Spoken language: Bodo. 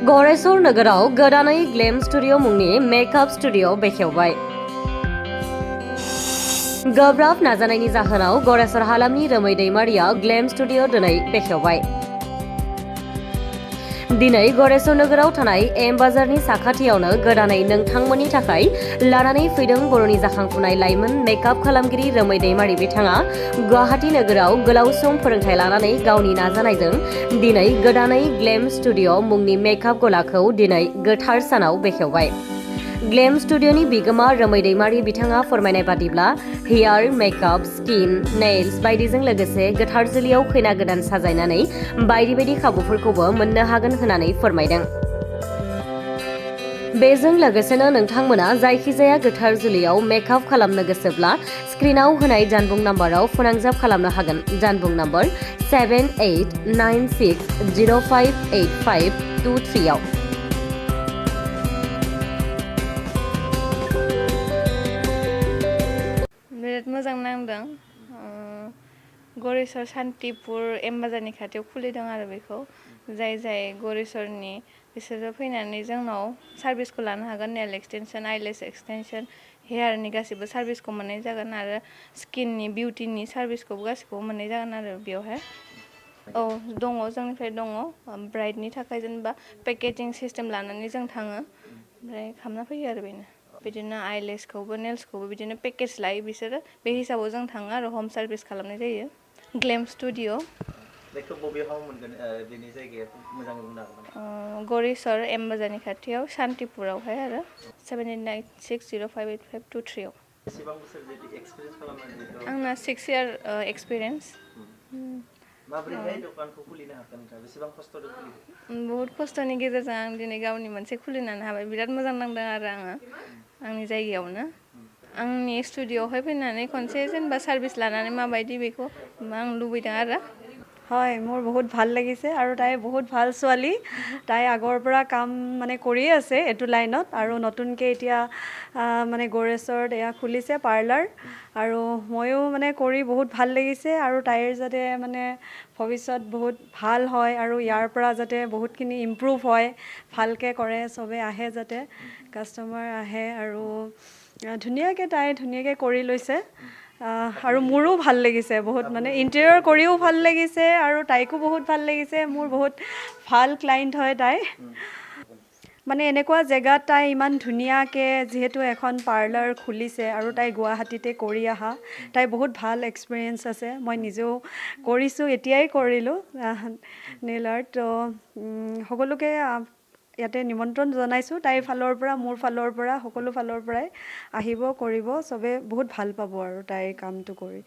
गरेसर नोगोराव गोदानै ग्लेम स्टुडिअ मुंनि मेकआप स्टुडिअ बेखेवबाय। गोब्राब नाजानायनि जाहोनाव गरेसर हालामनि रोमै दैमारिया ग्लेम स्टुडिअ दिनै बेखेवबाय। दिनै गरेसर नोगोराव थानाय एम बाजारनि साखाथियावनो गोदानै नोंथांमोननि थाखाय लानानै फैदों बर'नि जाखांफुनाय लाइमोन मेकआप खालामगिरि रोमै दैमारि बिथाङा गुवाहाटी नोगोराव गोलाव सम फोरोंथाय लानानै गावनि नाजानायजों दिनै गोदानै ग्लेम स्टुडिअ मुंनि मेकआप गलाखौ दिनै गोथार सानाव बेखेवबाय। ग्लेम स्टुडिअनि बिगोमा रोमै दैमारि बिथाङा फोरमायनाय बादिब्ला हेयार, मेकआप, स्किन, नेइल्स बायदिजों लोगोसे गोथार जुलियाव खैना गोदान साजायनानै बायदि बायदि खाबुफोरखौबो मोननो हागोन होननानै फोरमायदों। बेजों लोगोसेनो नोंथांमोना जायखिजाया गोथार जुलियाव मेकआप खालामनो गोसोब्ला स्क्रिनाव होनाय जानबुं नाम्बाराव फोनांजाब खालामनो हागोन। जानबुं नाम्बार 7896058523 आव। बिराद मोजां नांदों। गरेसर सान्तिपुर एम बाजारनि खाथियाव खुलिदों आरो बेखौ जाय गरेसरनि बिसोरो फैनानै जोंनाव सार्भिसखौ लानो हागोन। नेल एक्सटेनसन, आइलेस एक्सटेनसन, हेयारनि गासिबो सार्भिसखौ मोननाय जागोन आरो स्किननि बिउटिनि सार्भिसखौबो गासिखौबो मोननाय जागोन आरो बेवहाय। औ दङ, जोंनिफ्राय दङ। ब्राइडनि थाखाय जेनेबा पेकेजिं सिस्टेम लानानै जों थाङो, ओमफ्राय खालामना फैयो आरो बेनो। बिदिनो आइलेसखौबो नेल्सखौबो बिदिनो पेकेज लायो बिसोरो, बे हिसाबाव जों थाङो आरो हम सार्भिस खालामनाय जायो। Glam studio. बेखौ बबेयाव मोनगोन, बेनि जायगाया मोजाङै बुंनो हागोन नामा? गरेसर एम बाजारनि खाथियाव सान्तिपुरावहाय आरो 7896058523 आव। बेसेबां बोसोर एक्सपिरियेन्स खालामनानै? आंना 6 इयार एक्सपिरियेन्स। माबोरैहाय दखानखौ खुलिनो हाखो नोंथाङा? बेसेबां खस्थ'जों खुलिदों? बहुत खस्थ'नि गेजेरजों आं दिनै गावनि मोनसे खुलिनानै हाबाय। बिराद मोजां नांदों आरो आङो आंनि जायगायावनो। आंनि स्टुडिअ'आवहाय फैनानै खनसे जेनेबा सार्भिस लानानै माबायदि बेखौ आं लुबैदों आरो। হয়, মোৰ বহুত ভাল লাগিছে আৰু তাই বহুত ভাল ছোৱালী। তাই আগৰ পৰা কাম মানে কৰিয়ে আছে এইটো লাইনত আৰু নতুনকৈ এতিয়া মানে গড়েশ্বৰত এয়া খুলিছে পাৰ্লাৰ আৰু ময়ো মানে কৰি বহুত ভাল লাগিছে আৰু তাইৰ যাতে মানে ভৱিষ্যত বহুত ভাল হয় আৰু ইয়াৰ পৰা যাতে বহুতখিনি ইম্প্ৰুভ হয়, ভালকৈ কৰে, চবে আহে যাতে, কাষ্টমাৰ আহে আৰু ধুনীয়াকৈ কৰি লৈছে। আৰু মোৰো ভাল লাগিছে বহুত, মানে ইণ্টেৰিয়ৰ কৰিও ভাল লাগিছে আৰু তাইকো বহুত ভাল লাগিছে। মোৰ বহুত ভাল ক্লাইণ্ট হয় তাই। মানে এনেকুৱা জেগাত তাই ইমান ধুনীয়াকৈ যিহেতু এখন পাৰ্লাৰ খুলিছে আৰু তাই গুৱাহাটীতে কৰি অহা, তাই বহুত ভাল এক্সপিৰিয়েঞ্চ আছে। মই নিজেও কৰিছোঁ, এতিয়াই কৰিলোঁ নেইল আৰ্ট। তো সকলোকে ইয়াতে নিমন্ত্ৰণ জনাইছোঁ, তাইৰ ফালৰ পৰা, মোৰ ফালৰ পৰা, সকলো ফালৰ পৰাই আহিব, কৰিব, চবে বহুত ভাল পাব আৰু তাইৰ কামটো কৰি।